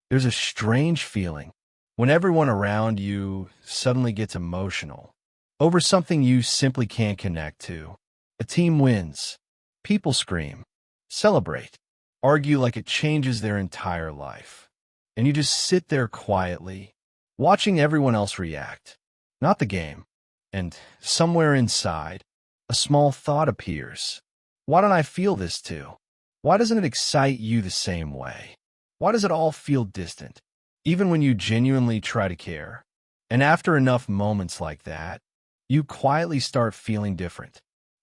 There's a strange feeling when everyone around you suddenly gets emotional over something you simply can't connect to. A team wins. People scream, celebrate, argue like it changes their entire life. And you just sit there quietly, watching everyone else react, not the game. And somewhere inside, a small thought appears. Why don't I feel this too? Why doesn't it excite you the same way? Why does it all feel distant, even when you genuinely try to care? And after enough moments like that, you quietly start feeling different.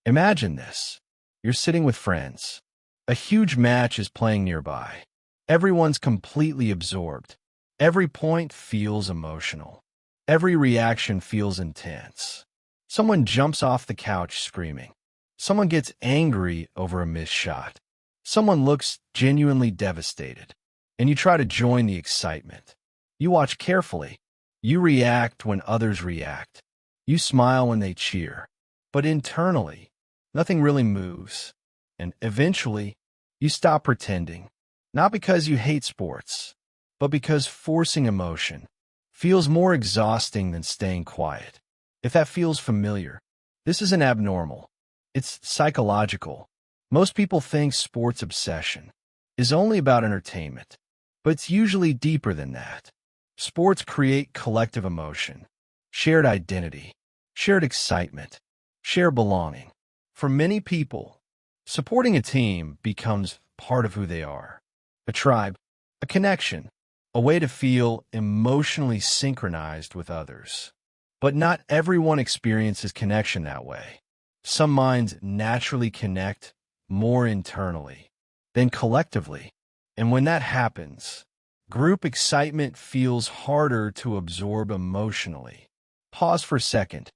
Imagine this. You're sitting with friends. A huge match is playing nearby. Everyone's completely absorbed. Every point feels emotional. Every reaction feels intense. Someone jumps off the couch screaming. Someone gets angry over a missed shot. Someone looks genuinely devastated. And you try to join the excitement. You watch carefully. You react when others react. You smile when they cheer. But internally, nothing really moves. And eventually, you stop pretending. Not because you hate sports, but because forcing emotion feels more exhausting than staying quiet. If that feels familiar, this isn't abnormal. It's psychological. Most people think sports obsession is only about entertainment, but it's usually deeper than that. Sports create collective emotion, shared identity, shared excitement, shared belonging. For many people, supporting a team becomes part of who they are. A tribe, a connection, a way to feel emotionally synchronized with others. But not everyone experiences connection that way. Some minds naturally connect more internally than collectively. And when that happens, group excitement feels harder to absorb emotionally. Pause for a second.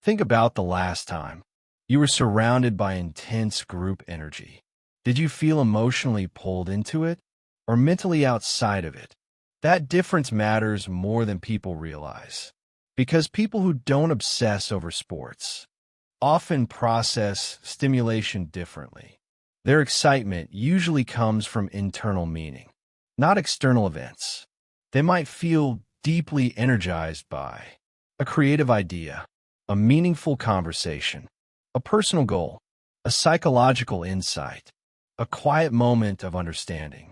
Think about the last time you were surrounded by intense group energy. Did you feel emotionally pulled into it or mentally outside of it? That difference matters more than people realize. Because people who don't obsess over sports often process stimulation differently. Their excitement usually comes from internal meaning, not external events. They might feel deeply energized by a creative idea, a meaningful conversation, a personal goal, a psychological insight, a quiet moment of understanding.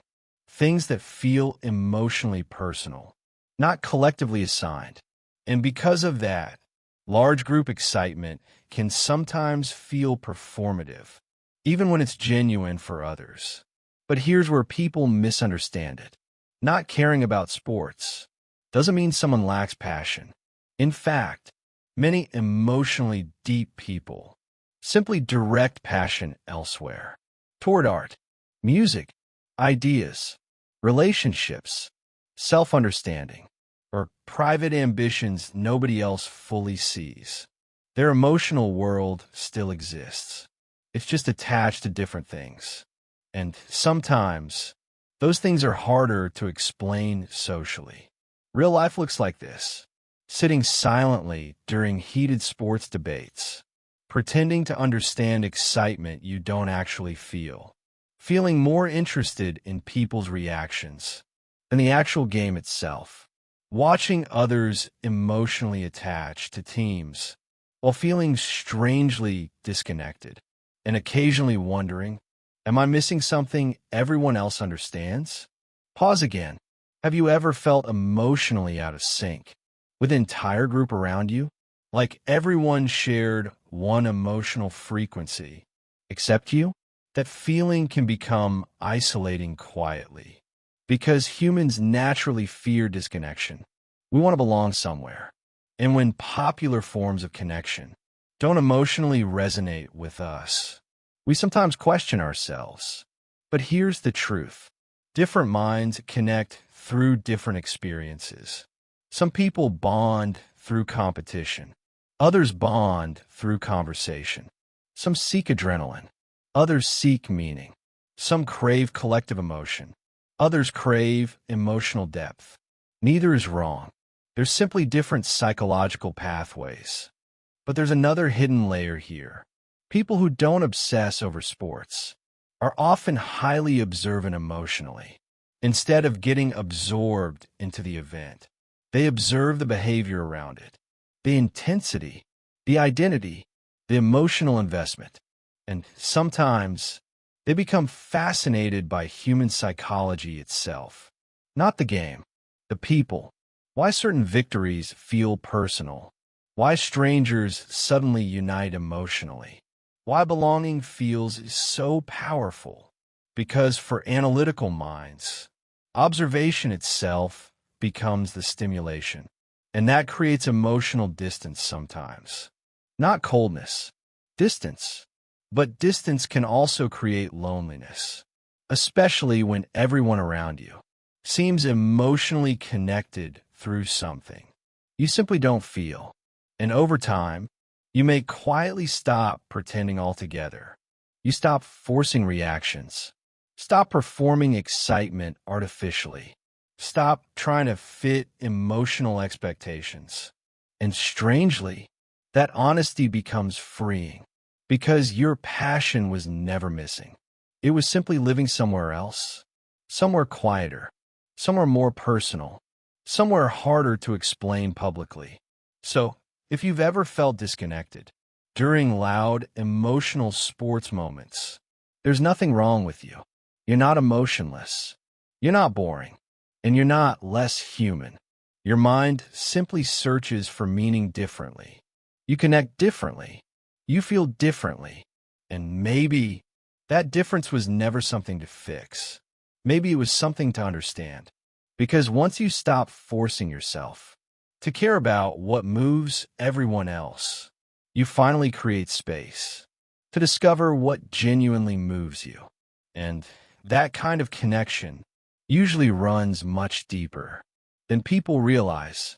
Things that feel emotionally personal, not collectively assigned. And because of that, large group excitement can sometimes feel performative, even when it's genuine for others. But here's where people misunderstand it. Not caring about sports doesn't mean someone lacks passion. In fact, many emotionally deep people simply direct passion elsewhere, toward art, music, ideas, relationships, self-understanding, or private ambitions nobody else fully sees. Their emotional world still exists. It's just attached to different things. And sometimes, those things are harder to explain socially. Real life looks like this: sitting silently during heated sports debates, pretending to understand excitement you don't actually feel, feeling more interested in people's reactions than the actual game itself, watching others emotionally attached to teams while feeling strangely disconnected, and occasionally wondering, am I missing something everyone else understands? Pause again. Have you ever felt emotionally out of sync with the entire group around you? Like everyone shared one emotional frequency, except you? That feeling can become isolating quietly, because humans naturally fear disconnection. We want to belong somewhere. And when popular forms of connection don't emotionally resonate with us, we sometimes question ourselves. But here's the truth. Different minds connect through different experiences. Some people bond through competition. Others bond through conversation. Some seek adrenaline. Others seek meaning. Some crave collective emotion. Others crave emotional depth. Neither is wrong. There's simply different psychological pathways. But there's another hidden layer here. People who don't obsess over sports are often highly observant emotionally. Instead of getting absorbed into the event, they observe the behavior around it, the intensity, the identity, the emotional investment, and sometimes they become fascinated by human psychology itself. Not the game, the people. Why certain victories feel personal. Why strangers suddenly unite emotionally. Why belonging feels so powerful. Because for analytical minds, observation itself becomes the stimulation, and that creates emotional distance sometimes. Not coldness, distance. But distance can also create loneliness, especially when everyone around you seems emotionally connected through something you simply don't feel. And over time, you may quietly stop pretending altogether. You stop forcing reactions. Stop performing excitement artificially. Stop trying to fit emotional expectations. And strangely, that honesty becomes freeing because your passion was never missing. It was simply living somewhere else, somewhere quieter, somewhere more personal, somewhere harder to explain publicly. So, if you've ever felt disconnected during loud, emotional sports moments, there's nothing wrong with you. You're not emotionless. You're not boring. And you're not less human. Your mind simply searches for meaning differently. You connect differently. You feel differently. And maybe that difference was never something to fix. Maybe it was something to understand. Because once you stop forcing yourself to care about what moves everyone else, you finally create space to discover what genuinely moves you. And that kind of connection usually runs much deeper than people realize.